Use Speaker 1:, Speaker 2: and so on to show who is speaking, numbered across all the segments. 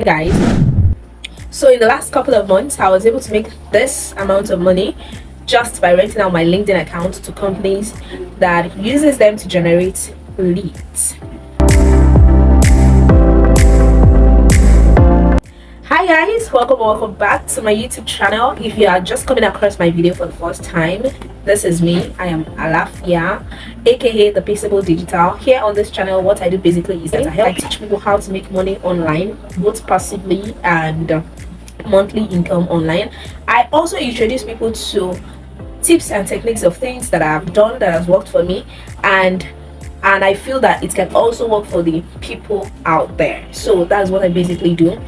Speaker 1: Guys, so in the last couple of months I was able to make this amount of money just by renting out my LinkedIn account to companies that uses them to generate leads. Hi guys, welcome back to my YouTube channel. If you are just coming across my video for the first time, this is me. I am Alafia, aka the Peaceable Digital. Here on this channel, what I do basically is that I teach people how to make money online, both passively and monthly income online. I also introduce people to tips and techniques of things that I've done that has worked for me, and I feel that it can also work for the people out there. So that's what I basically do.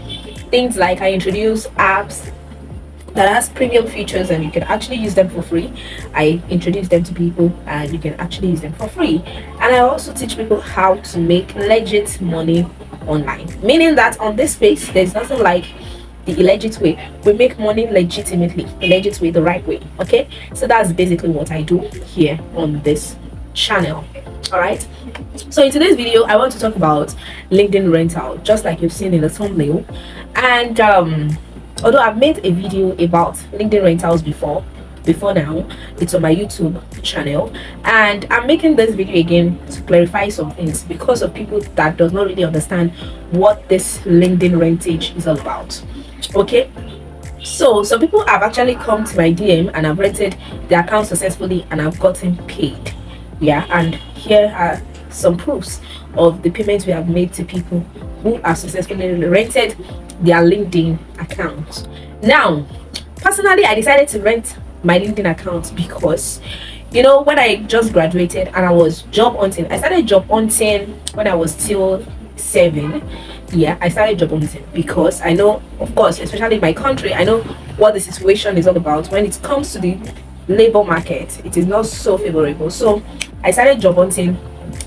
Speaker 1: Things like I introduce apps that has premium features and you can actually use them for free. I introduce them to people and you can actually use them for free. And I also teach people how to make legit money online, meaning that on this space there's nothing like the illegit way. We make money legitimately, the legit way, the right way. Okay, so that's basically what I do here on this channel. All right, so in today's video I want to talk about LinkedIn rental, just like you've seen in the thumbnail. And although I've made a video about LinkedIn rentals before now, it's on my YouTube channel, and I'm making this video again to clarify some things because of people that does not really understand what this LinkedIn rentage is all about. Okay, so some people have actually come to my DM and I've rented their account successfully and I've gotten paid. Yeah, and here are some proofs of the payments we have made to people who have successfully rented their LinkedIn account. Now, personally, I decided to rent my LinkedIn account because, you know, when I just graduated and I was job hunting, I started job hunting when I was still 7. Yeah, I started job hunting because I know, of course, especially in my country, I know what the situation is all about. When it comes to the labor market, it is not so favorable. So I started job hunting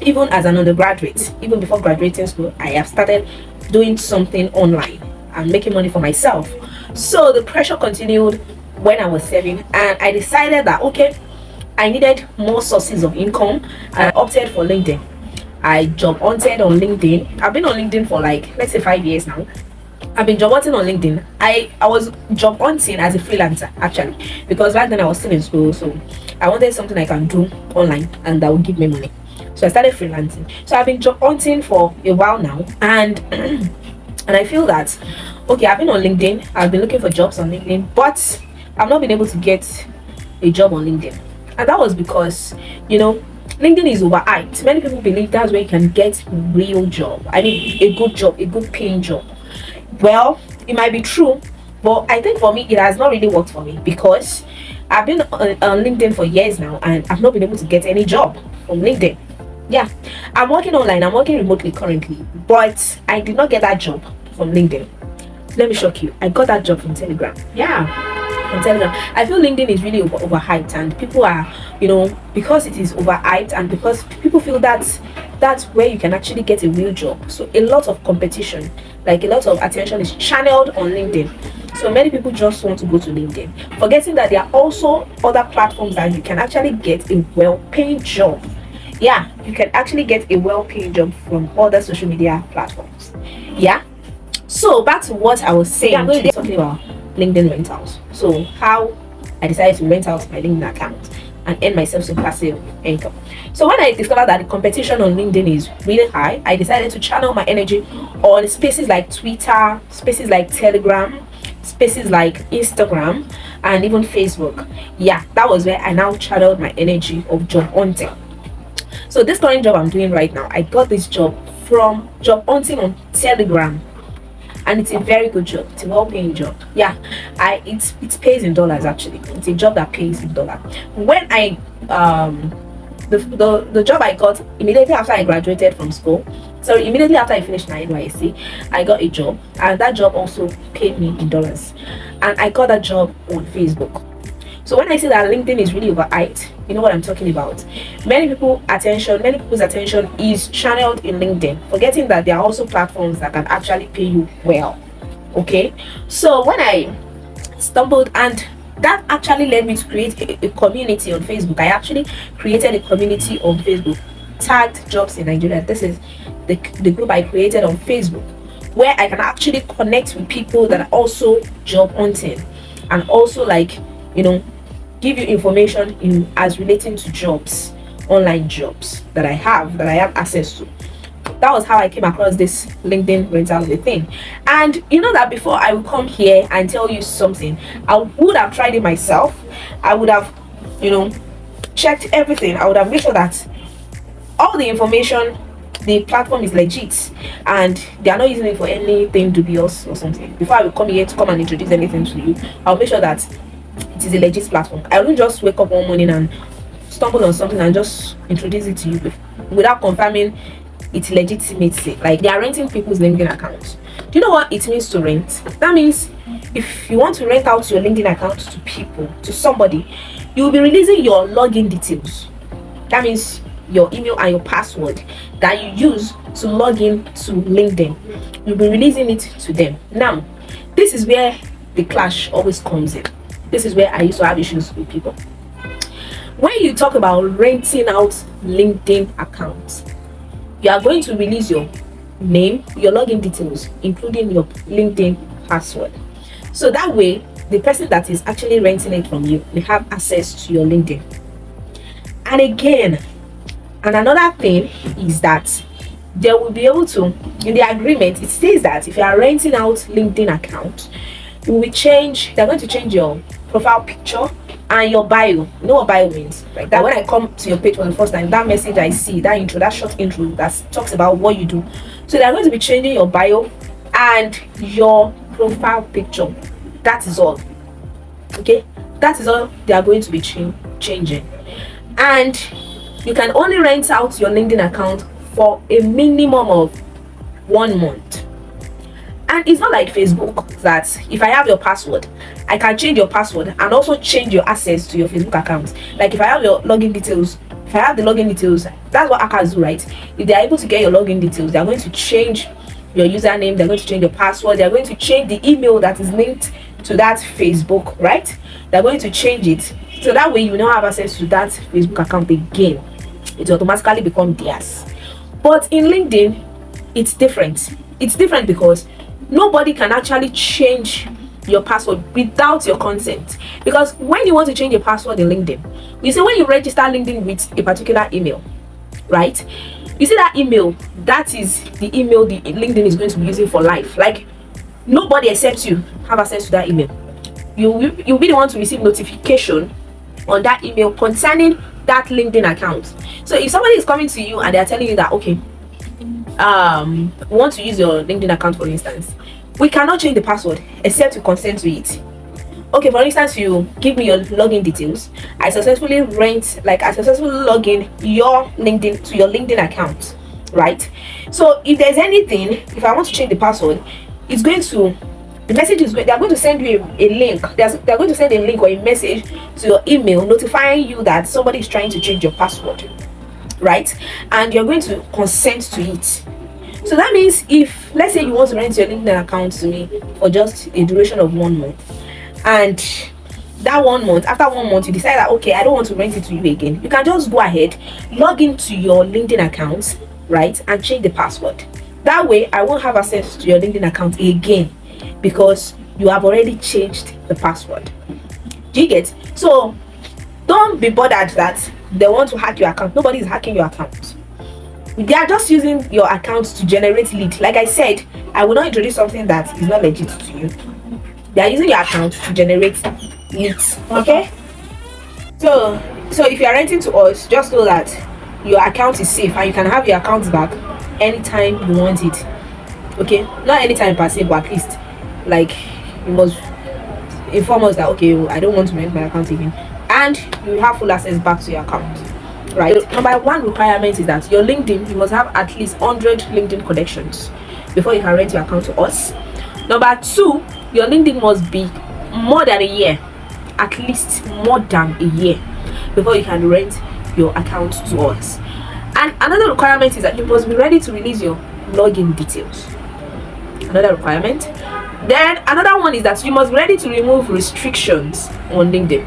Speaker 1: even as an undergraduate. Even before graduating school, I have started doing something online and making money for myself. So the pressure continued when I was 7, and I decided that okay, I needed more sources of income. I opted for LinkedIn. I job hunted on LinkedIn. I've been on LinkedIn for like, let's say, 5 years now. I've been job hunting on LinkedIn. I was job hunting as a freelancer actually, because back then I was still in school, so I wanted something I can do online and that would give me money. So I started freelancing. So I've been job hunting for a while now, and and I feel that okay, I've been on LinkedIn, I've been looking for jobs on LinkedIn, but I've not been able to get a job on LinkedIn. And that was because, you know, LinkedIn is overhyped. Many people believe that's where you can get real job. I mean, a good job, a good paying job. Well, it might be true, but I think for me it has not really worked for me because I've been on LinkedIn for years now and I've not been able to get any job from LinkedIn. Yeah, I'm working online, I'm working remotely currently, but I did not get that job from LinkedIn. Let me shock you, I got that job from Telegram. Yeah, from Telegram. I feel LinkedIn is really overhyped, and people are, you know, because it is overhyped and because people feel that that's where you can actually get a real job. So a lot of competition, like a lot of attention is channeled on LinkedIn. So many people just want to go to LinkedIn, forgetting that there are also other platforms that you can actually get a well-paying job. Yeah, you can actually get a well-paying job from other social media platforms. Yeah, so back to what I was saying. I'm going to be talking about LinkedIn rentals. So how I decided to rent out my LinkedIn account and earn myself some passive income. So when I discovered that the competition on LinkedIn is really high, I decided to channel my energy on spaces like Twitter, spaces like Telegram, spaces like Instagram, and even Facebook. Yeah, that was where I now channeled my energy of job hunting. So this current job I'm doing right now, I got this job from job hunting on Telegram, and it's a very good job. It's a well-paying job. Yeah, it pays in dollars actually. It's a job that pays in dollars. When I the job I got immediately after I graduated from school, sorry, immediately after I finished my NYSC, I got a job, and that job also paid me in dollars, and I got that job on Facebook. So when I say that LinkedIn is really overhyped, you know what I'm talking about. Many people's attention is channeled in LinkedIn, forgetting that there are also platforms that can actually pay you well. Okay, so when I stumbled, and that actually led me to create a community on Facebook. I actually created a community on Facebook tagged jobs in Nigeria. This is the group I created on Facebook. where I can actually connect with people that are also job hunting, and also like, you know, give you information in as relating to jobs, online jobs that I have access to. That was how I came across this LinkedIn rental thing. And you know that before I would come here and tell you something, I would have tried it myself. I would have, you know, checked everything. I would have made sure that all the information, the platform is legit and they are not using it for anything dubious or something. Before I will come here to come and introduce anything to you, I'll make sure that it is a legit platform. I won't just wake up one morning and stumble on something and just introduce it to you without confirming its legitimacy. Like, they are renting people's LinkedIn accounts. Do you know what it means to rent? That means if you want to rent out your LinkedIn account to people, to somebody, you will be releasing your login details. That means your email and your password that you use to log in to LinkedIn. You'll be releasing it to them. Now, this is where the clash always comes in. This is where I used to have issues with people. When you talk about renting out LinkedIn accounts, you are going to release your name, your login details, including your LinkedIn password. So that way, the person that is actually renting it from you will have access to your LinkedIn. And again, and another thing is that they will be able to, in the agreement, it says that if you are renting out LinkedIn account, they're going to change your profile picture and your bio. You know what bio means? Like that when I come to your page for the first time, that message I see, that short intro that talks about what you do. So they're going to be changing your bio and your profile picture. That is all. Okay, that is all they are going to be changing. And you can only rent out your LinkedIn account for a minimum of 1 month. And it's not like Facebook that if I have your password, I can change your password and also change your access to your Facebook account. Like if I have your login details, if I have the login details, that's what hackers do, right? If they're able to get your login details, they're going to change your username, they're going to change your password, they're going to change the email that is linked to that Facebook, right? They're going to change it. So that way you now have access to that Facebook account again. It will automatically become theirs. But in LinkedIn, it's different. It's different because nobody can actually change your password without your consent. Because when you want to change your password in LinkedIn, you see when you register LinkedIn with a particular email, right? You see that email, that is the email the LinkedIn is going to be using for life. Like nobody except you have access to that email. You'll be the one to receive notification on that email concerning that LinkedIn account. So if somebody is coming to you and they're telling you that, okay, we want to use your LinkedIn account, for instance, we cannot change the password except you consent to it. Okay, for instance, you give me your login details, I successfully log in your LinkedIn to your LinkedIn account, right? So if there's anything, if I want to change the password, it's going to, the message is, they're going to send you a link. They're going to send a link or a message to your email notifying you that somebody is trying to change your password, right? And you're going to consent to it. So that means if, let's say you want to rent your LinkedIn account to me for just a duration of 1 month, and that 1 month, after 1 month, you decide that, okay, I don't want to rent it to you again, you can just go ahead, log into your LinkedIn account, right, and change the password. That way, I won't have access to your LinkedIn account again because you have already changed the password. Do you get? So don't be bothered that they want to hack your account. Nobody is hacking your account. They are just using your account to generate lead. Like I said, I will not introduce something that is not legit to you. They are using your account to generate leads. Okay? So if you are renting to us, just know that your account is safe and you can have your account back anytime you want it. Okay? Not anytime per se, but at least like you must inform us that, okay, I don't want to rent my account again, and you have full access back to your account, right? So, number 1 requirement is that your LinkedIn, you must have at least 100 LinkedIn connections before you can rent your account to us. Number 2, your LinkedIn must be more than a year, at least more than a year, before you can rent your account to us. And another requirement is that you must be ready to release your login details. Another requirement. Then another one is that you must be ready to remove restrictions on LinkedIn.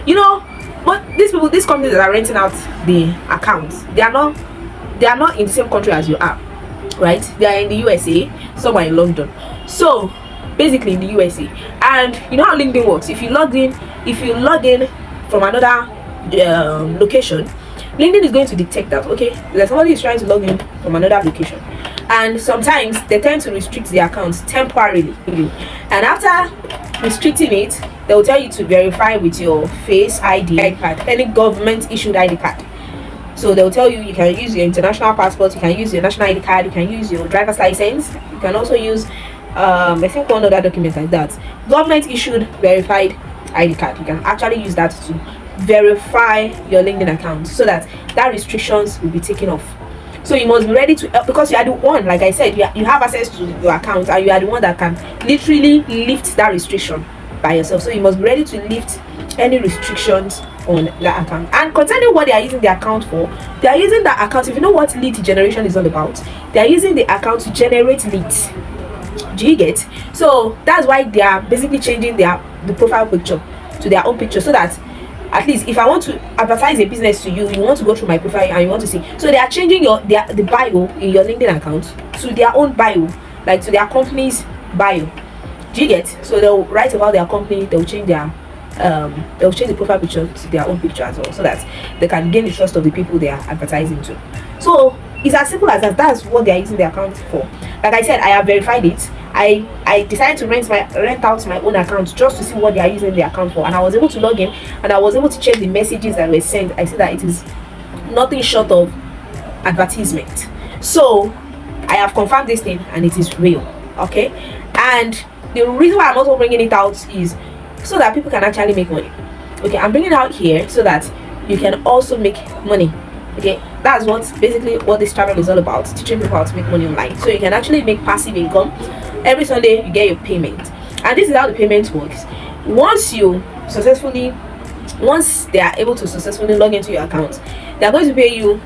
Speaker 1: You know, but these companies that are renting out the accounts, they are not in the same country as you are. right? They are in the USA, some are in London. So basically in the USA. And you know how LinkedIn works. If you log in from another location, LinkedIn is going to detect that, okay, that somebody is trying to log in from another location. And sometimes they tend to restrict the accounts temporarily, and after restricting it, they will tell you to verify with your face ID card, any government issued ID card. So they'll tell you can use your international passport, you can use your national ID card, you can use your driver's license, you can also use I think one other document like that, government issued verified ID card. You can actually use that to verify your LinkedIn account, so that restrictions will be taken off. So you must be ready to help, because you are the one, like I said, you have access to your account, and you are the one that can literally lift that restriction by yourself. So you must be ready to lift any restrictions on that account. And concerning what they are using the account for, they are using that account, if you know what lead generation is all about, they are using the account to generate leads. Do you get? So that's why they are basically changing the profile picture to their own picture, so that at least if I want to advertise a business to you, you want to go through my profile and you want to see. So they are changing the bio in your LinkedIn account to their own bio, like to their company's bio. Do you get? So they'll write about their company, they'll change the profile picture to their own picture as well, so that they can gain the trust of the people they are advertising to. So it's as simple as that. That's what they are using the account for. Like I said, I have verified it. I decided to rent out my own account just to see what they are using the account for, and I was able to log in, and I was able to check the messages that were sent. I see that it is nothing short of advertisement. So I have confirmed this thing, and it is real. Okay, and the reason why I'm also bringing it out is so that people can actually make money. Okay, I'm bringing it out here so that you can also make money. Okay, that's basically what this channel is all about, teaching people how to make money online, so you can actually make passive income. Every Sunday you get your payment, and this is how the payment works. Once they are able to successfully log into your account, they are going to pay you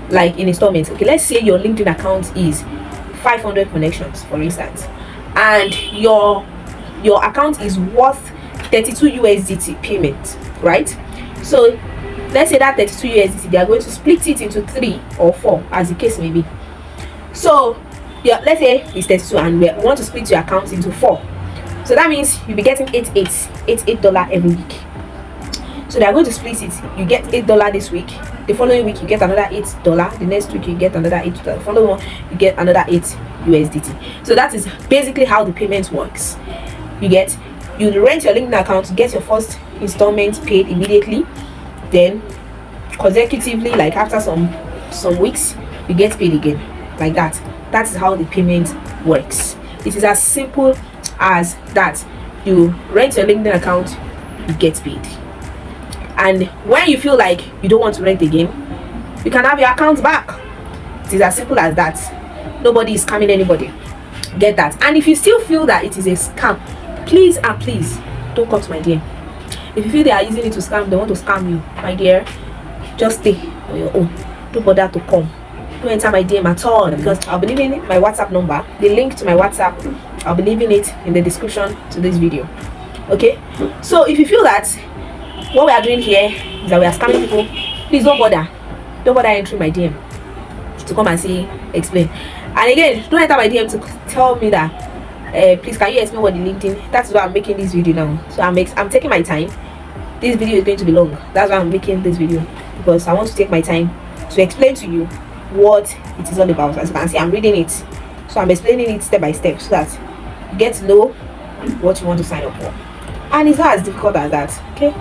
Speaker 1: like in installments. Okay, let's say your LinkedIn account is 500 connections, for instance, and your account is worth 32 USDT payment, right? So let's say that 32 USDT, they are going to split it into 3 or 4 as the case may be. So yeah, let's say it's 32 and we want to split your account into 4. So that means you'll be getting $88 every week. So they are going to split it. You get $8 this week, the following week you get another $8, the next week you get another $8, the following one you get another 8 USDT. So that is basically how the payment works. You rent your LinkedIn account, get your first installment paid immediately, then consecutively, like after some weeks, you get paid again, like that. That is how the payment works. It is as simple as that. You rent your LinkedIn account, you get paid, and when you feel like you don't want to rent again, you can have your account back. It is as simple as that. Nobody is scamming anybody. Get that? And if you still feel that it is a scam, please don't come to my DM. If you feel they are using it to scam, they want to scam you, my dear, just stay on your own. Don't bother to come. Don't enter my DM at all, because I'll be leaving my WhatsApp number, the link to my WhatsApp, I'll be leaving it in the description to this video. Okay, so if you feel that what we are doing here is that we are scamming people, please don't bother entering my DM to come and see, explain. And again, don't enter my DM to tell me that please can you explain what the LinkedIn. That's why I'm making this video now. So I'm taking my time. This video is going to be long. That's why I'm making this video, because I want to take my time to explain to you what it is all about. As you can see, I'm reading it, so I'm explaining it step by step, so that you get to know what you want to sign up for. And it's not as difficult as that. Okay,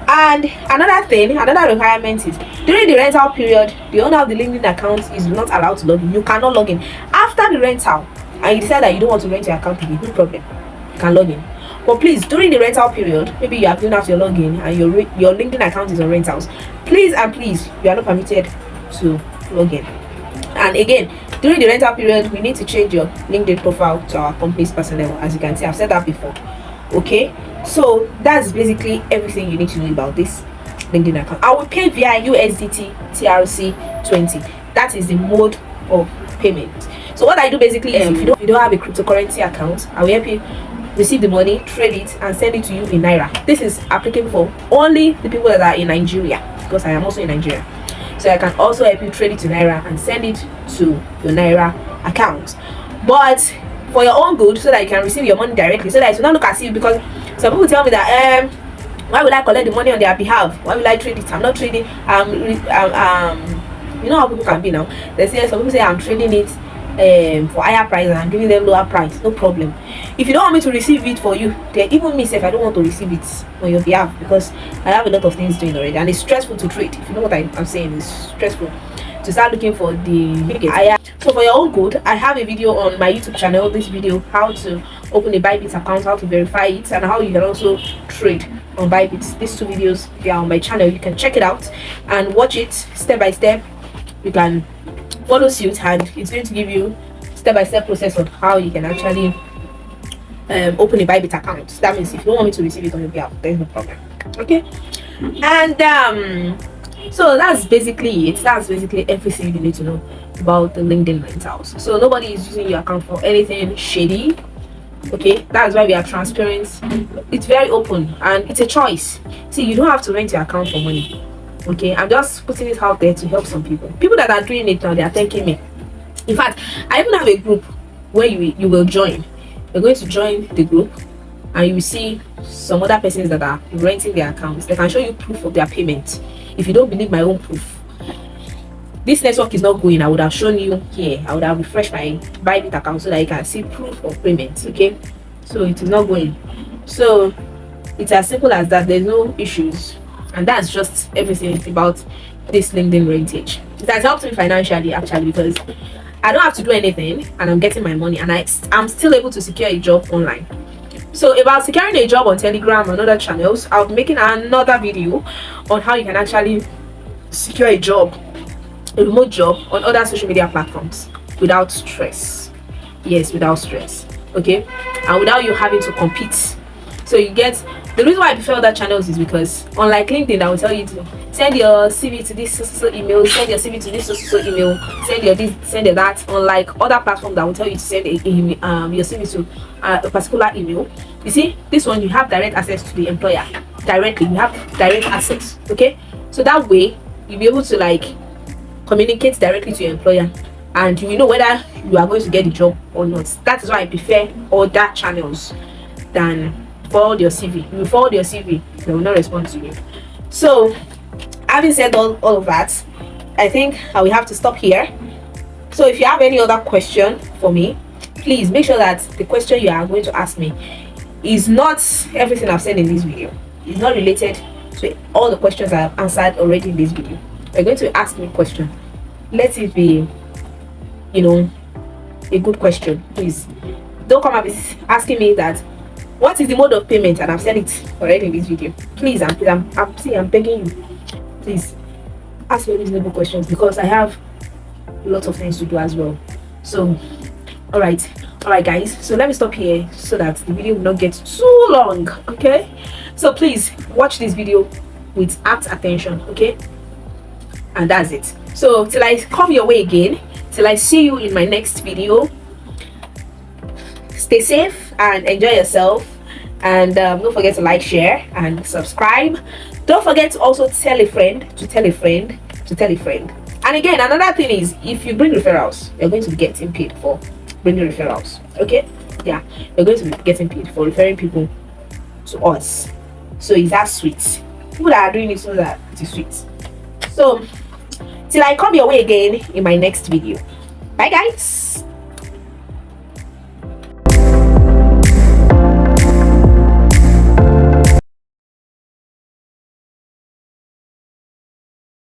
Speaker 1: and another requirement is during the rental period, the owner of the LinkedIn account is not allowed to log in. You cannot log in after the rental, and you decide that you don't want to rent your account again, no problem, you can log in. But please, during the rental period, maybe you have given out your login and your LinkedIn account is on rentals, please you are not permitted to log in. And again, during the rental period, we need to change your LinkedIn profile to our company's personnel. As you can see, I've said that before. Okay, so that's basically everything you need to know about this LinkedIn account. I will pay via USDT TRC20. That is the mode of payment. So what I do basically is, if you don't have a cryptocurrency account, I will help you receive the money, trade it, and send it to you in Naira. This is applicable for only the people that are in Nigeria, because I am also in Nigeria. So I can also help you trade it to Naira and send it to your Naira account, but for your own good, so that you can receive your money directly, so that you don't look as if, because some people tell me that why will I collect the money on their behalf? Why will I trade it? I'm not trading. You know how people can be now. They say, some people say I'm trading it for higher price and I'm giving them lower price. No problem. If you don't want me to receive it for you, then even me if I don't want to receive it on your behalf, because I have a lot of things doing already, and it's stressful to trade. If you know what I'm saying, it's stressful to start looking for the higher. So for your own good, I have a video on my YouTube channel. This video, how to open a Bybit account, how to verify it, and how you can also trade on Bybit. These two videos, they are on my channel. You can check it out and watch it step by step. You can follow suit, and it's going to give you step-by-step process of how you can actually open a Bybit account. That means if you don't want me to receive it on your behalf, there's no problem. Okay, and so that's basically it. That's basically everything you need to know about the LinkedIn rentals. So nobody is using your account for anything shady. Okay, that's why we are transparent. It's very open and it's a choice. See, you don't have to rent your account for money. Okay, I'm just putting it out there to help some people that are doing it now. They are thanking me. In fact, I even have a group where you will join. You're going to join the group and you will see some other persons that are renting their accounts. They can show you proof of their payment. If you don't believe my own proof, this network is not going, I would have shown you here. I would have refreshed my Bybit account so that you can see proof of payment. Okay, so it is not going. So it's as simple as that. There's no issues. And that's just everything about this LinkedIn rentage. It has helped me financially, actually, because I don't have to do anything and I'm getting my money, and I'm still able to secure a job online. So about securing a job on Telegram and other channels, I'll be making another video on how you can actually secure a job, a remote job on other social media platforms without stress. Yes, without stress. Okay, and without you having to compete. So you get, the reason why I prefer other channels is because unlike LinkedIn, that will tell you to send your CV to this so email, send your CV to this so email, send your this, send your that. Unlike other platforms that will tell you to send your CV to a particular email, you see, this one you have direct access to the employer directly. You have direct access. Okay, so that way you'll be able to like communicate directly to your employer, and you know whether you are going to get the job or not. That is why I prefer other channels than forward your CV. If you forward your CV, they will not respond to you. So having said all of that, I think I will have to stop here. So if you have any other question for me, please make sure that the question you are going to ask me is not everything I've said in this video. It's not related to all the questions I have answered already in this video. You're going to ask me a question. Let it be, you know, a good question. Please don't come up asking me that what is the mode of payment, and I've said it already in this video. Please, I'm begging you, please ask me reasonable questions, because I have lots of things to do as well. So all right guys, so let me stop here so that the video will not get too long. Okay, so please watch this video with apt attention. Okay, and that's it. So till I come your way again, till I see you in my next video, stay safe and enjoy yourself, and don't forget to like, share and subscribe. Don't forget to also tell a friend to tell a friend to tell a friend. And again, another thing is, if you bring referrals, you're going to be getting paid for bringing referrals. Okay, yeah, you're going to be getting paid for referring people to us. So is that sweet? People that are doing it, so that it is sweet. So till I come your way again in my next video. Bye guys.